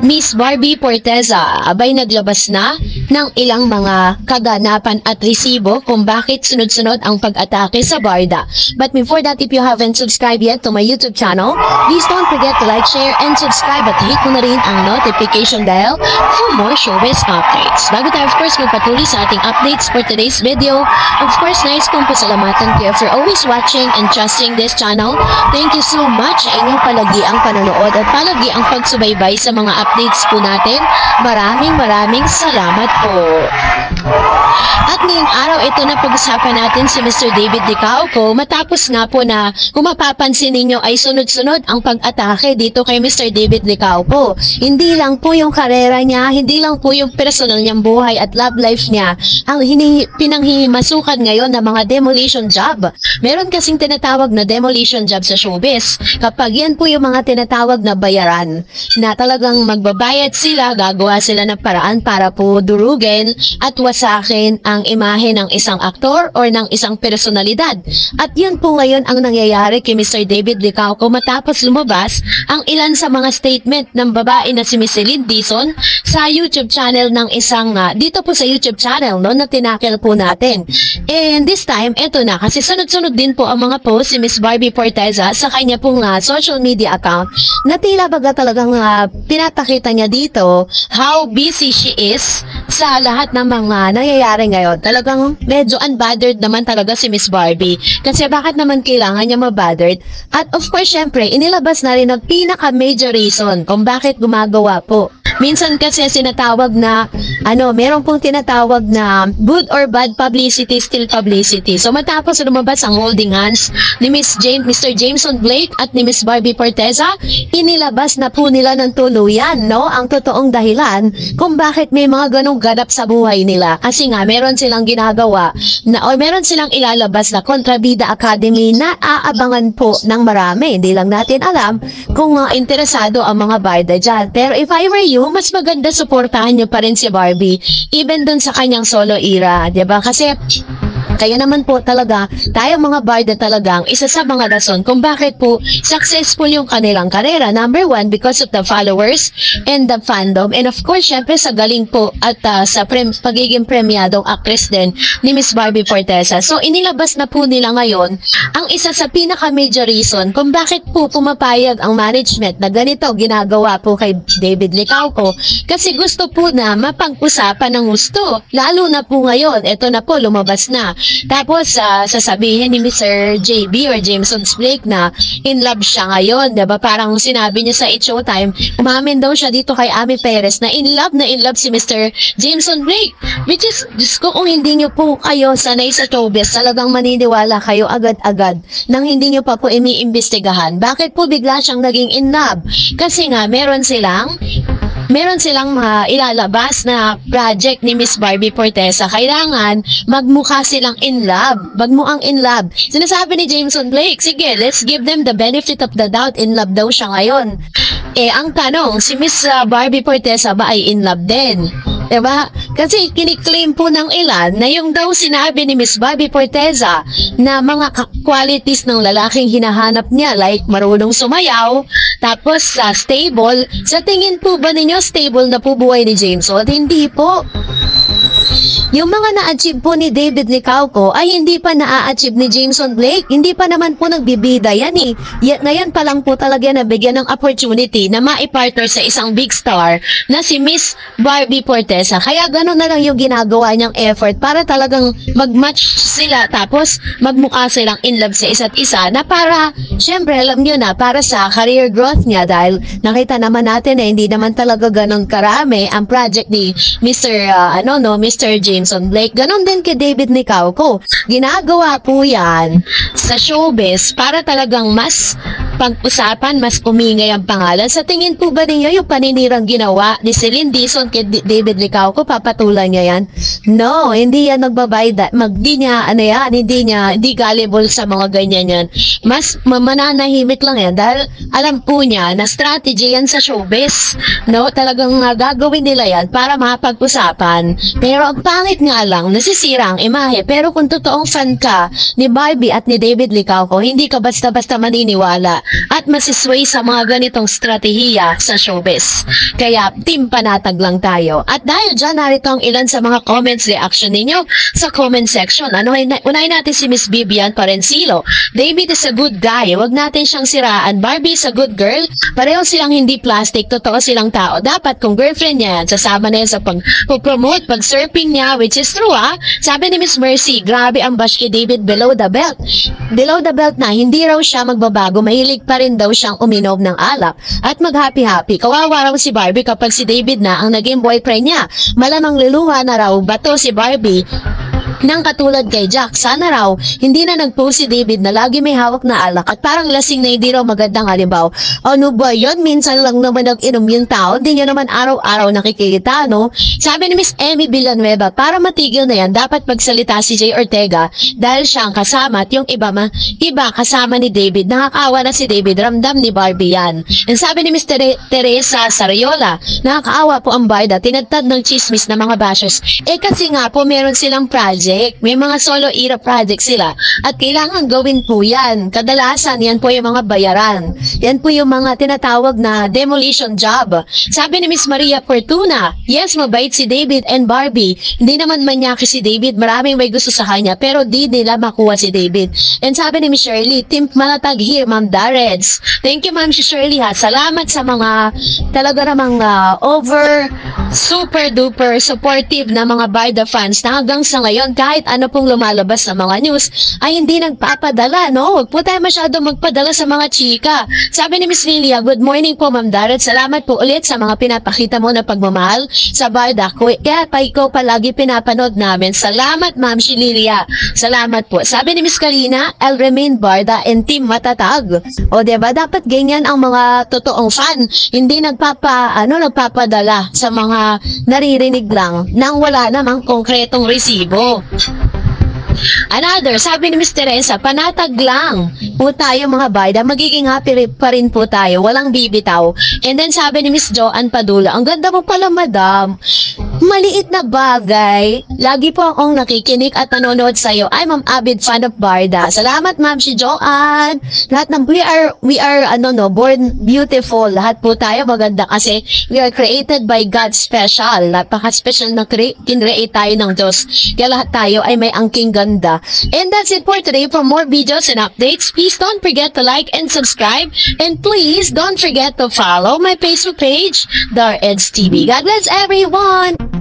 Miss Barbie Forteza, abay naglabas na ng ilang mga kaganapan at resibo kung bakit sunod-sunod ang pag-atake sa Barda. But before that, if you haven't subscribed yet to my YouTube channel, please don't forget to like, share, and subscribe at hit mo na rin ang notification bell for more showbiz updates. Bago tayo, of course, magpatuloy sa ating updates for today's video, of course, nais kong pasalamatan kayo for always watching and trusting this channel. Thank you so much sa inyong palagi ang panonood at palagi ang pagsubaybay sa mga updates po natin. Maraming salamat po. At ngayong araw, ito na pag-usapan natin si Mr. David Licauco matapos nga po na kung mapapansin ninyo ay sunod-sunod ang pag-atake dito kay Mr. David Licauco. Hindi lang po yung karera niya, hindi lang po yung personal niyang buhay at love life niya ang pinanghimasukan ngayon ng mga demolition job. Meron kasing tinatawag na demolition job sa showbiz. Kapag yan po yung mga tinatawag na bayaran, na talagang magbabayad sila, gagawa sila ng paraan para po durugin at wasakin ang imahe ng isang aktor or ng isang personalidad. At yun po ngayon ang nangyayari kay Mr. David Licauco matapos lumabas ang ilan sa mga statement ng babae na si Miss Celine Dizon sa YouTube channel ng isang, dito po sa YouTube channel no, na tinakil po natin. And this time, eto na, kasi sunod-sunod din po ang mga post si Miss Barbie Forteza sa kanya pong social media account na tila baga talagang pinapakita niya dito how busy she is sa lahat ng mga nangyayari ngayon. Talagang medyo unbothered naman talaga si Miss Barbie. Kasi bakit naman kailangan niya mabothered? At of course, syempre, inilabas na rin ang pinaka-major reason kung bakit gumagawa po. Minsan kasi sinatawag na, meron pong tinatawag na good or bad publicity, still publicity. So matapos lumabas ang holding hands ni Mr. Jameson Blake at ni Miss Barbie Forteza, inilabas na po nila ng tuluyan, no? Ang totoong dahilan kung bakit may mga ganong ganap sa buhay nila. Kasi nga, meron silang ginagawa o meron silang ilalabas na Kontrabida Academy na aabangan po ng marami. Hindi lang natin alam kung interesado ang mga barda dyan. Pero if I were you, mas maganda suportahan nyo pa rin si Barbie even dun sa kanyang solo era, diba? Kasi kaya naman po talaga, tayong mga barda talagang isa sa mga rason kung bakit po successful yung kanilang karera. Number one, because of the followers and the fandom. And of course, syempre sa galing po at sa pagiging premyadong actress din ni Miss Barbie Forteza. So, inilabas na po nila ngayon ang isa sa pinaka-major reason kung bakit po pumapayag ang management na ganito ginagawa po kay David Licauco. Kasi gusto po na mapag-usapan ng gusto. Lalo na po ngayon, ito na po, lumabas na. Tapos, sasabihin ni Mr. JB or Jameson Blake na in love siya ngayon, diba? Parang sinabi niya sa It's Showtime, umamin daw siya dito kay Ami Perez na in love si Mr. Jameson Blake. Which is, Diyos ko, kung hindi niyo po kayo sanay sa showbiz, talagang maniniwala kayo agad-agad nang hindi niyo pa po iniimbestigahan. Bakit po bigla siyang naging in love? Kasi nga, meron silang ilalabas na project ni Miss Barbie Forteza. Kailangan magmukha silang in love. Magmukhang in love. Sinasabi ni Jameson Blake, sige, let's give them the benefit of the doubt. In love daw siya ngayon. Ang tanong, si Miss Barbie Forteza ba ay in love din? Diba? Kasi kiniklaim po ng ilan na yung daw sinabi ni Miss Barbie Forteza na mga qualities ng lalaking hinahanap niya, like marunong sumayaw, tapos stable. Sa tingin po ba ninyo stable na po buhay ni Jameson? Hindi po. Yung mga na-achieve po ni David Licauco ay hindi pa na-achieve ni Jameson Blake. Hindi pa naman po nagbibida yan eh. Ngayon pa lang po talaga nabigyan ng opportunity na maipartner sa isang big star na si Miss Barbie Forteza. Kaya gano'n na lang yung ginagawa niyang effort para talagang mag-match sila tapos magmukha silang in love sa isa't isa na para, syempre alam niyo na, para sa career growth niya dahil nakita naman natin na hindi naman talaga gano'n karami ang project ni Mr. Jameson Blake. Ganon din kay David Licauco. Ginagawa po yan sa showbiz para talagang mas pag-usapan, mas kumingay ang pangalan. Sa tingin po ba ninyo yung paninirang ginawa ni Celine Dizon kay David Licauco, papatulan niya yan? No, hindi yan magbabayad. Hindi gullible sa mga ganyan yan. Mas mananahimik lang yan dahil alam po niya na strategy yan sa showbiz. No, talagang gagawin nila yan para mapag-usapan. Pero ang pangit Bakit nga lang nasisira ang imahe? Pero kung totoong fan ka ni Barbie at ni David Licauco, hindi ka basta-basta maniniwala at masisway sa mga ganitong strategiya sa showbiz. Kaya team panatag lang tayo. At dahil dyan, narito ang ilan sa mga comments reaction ninyo sa comment section. Unahin natin si Miss Vivian Parencilo. David is a good guy. Huwag natin siyang siraan. Barbie is a good girl. Pareho silang hindi plastic. Totoo silang tao. Dapat kung girlfriend niya, sasama na yan sa pag-promote, pag-surfing niya, which is true Sabi ni Miss Mercy, grabe ang bash kay David below the belt. Below the belt na, hindi raw siya magbabago. Mahilig pa rin daw siyang uminom ng alak. At mag-happy-happy. Kawawa raw si Barbie kapag si David na ang naging boyfriend niya. Malamang luluha na raw bato si Barbie nang katulad kay Jack. Sana raw, hindi na nag-post si David na lagi may hawak na alak at parang lasing na hindi raw magandang halimbawa. Ano ba yun? Minsan lang naman nag-inom yung tao. Hindi niya naman araw-araw nakikita, no? Sabi ni Miss Emmy Villanueva, para matigil na yan, dapat magsalita si Jay Ortega dahil siya ang kasama at yung iba kasama ni David. Nakakaawa na si David. Ramdam ni Barbie yan. And sabi ni Miss Teresa Sariola, nakakaawa po ang Barda. Tinagtad ng chismis na mga bashers. Kasi nga po, meron silang project. May mga solo era project sila at kailangan gawin po yan. Kadalasan yan po yung mga bayaran. Yan po yung mga tinatawag na demolition job. Sabi ni Miss Maria Fortuna, yes, mabait si David and Barbie. Hindi naman manyaki si David. Maraming may gusto sa kanya pero di nila makuha si David. And sabi ni Miss Shirley, Team Malatag here, Ma'am Dareds. Thank you, Ma'am Shirley Salamat sa mga talaga namang super duper supportive na mga Barda fans na hanggang sa ngayon kahit ano pong lumalabas sa mga news ay hindi nagpapadala, no? Huwag po tayo masyado magpadala sa mga chika. Sabi ni Miss Lilia, good morning po Ma'am Darren. Salamat po ulit sa mga pinapakita mo na pagmamahal sa Barda. Kaya pa ikaw palagi pinapanood namin. Salamat Ma'am Lilia. Salamat po. Sabi ni Miss Karina, I'll remain Barda and Team Matatag. O diba, dapat ganyan ang mga totoong fan. Hindi nagpapadala sa mga naririnig lang nang wala namang konkretong resibo. Another, sabi ni Miss Teresa, panatag lang po tayo mga Barda, magiging happy pa rin po tayo, walang bibitaw. And then sabi ni Miss Joanne Padula, ang ganda mo pala madam, maliit na bagay, lagi po akong nakikinig at nanonood sa'yo. I'm an avid fan of Barda. Salamat ma'am si Joanne. Lahat ng we are born beautiful. Lahat po tayo maganda kasi we are created by God special. Napaka-special na kinreate tayo ng Diyos. Kaya lahat tayo ay may angking ganda. And that's it for today. For more videos and updates, please don't forget to like and subscribe. And please don't forget to follow my Facebook page, Dareds TV. God bless everyone!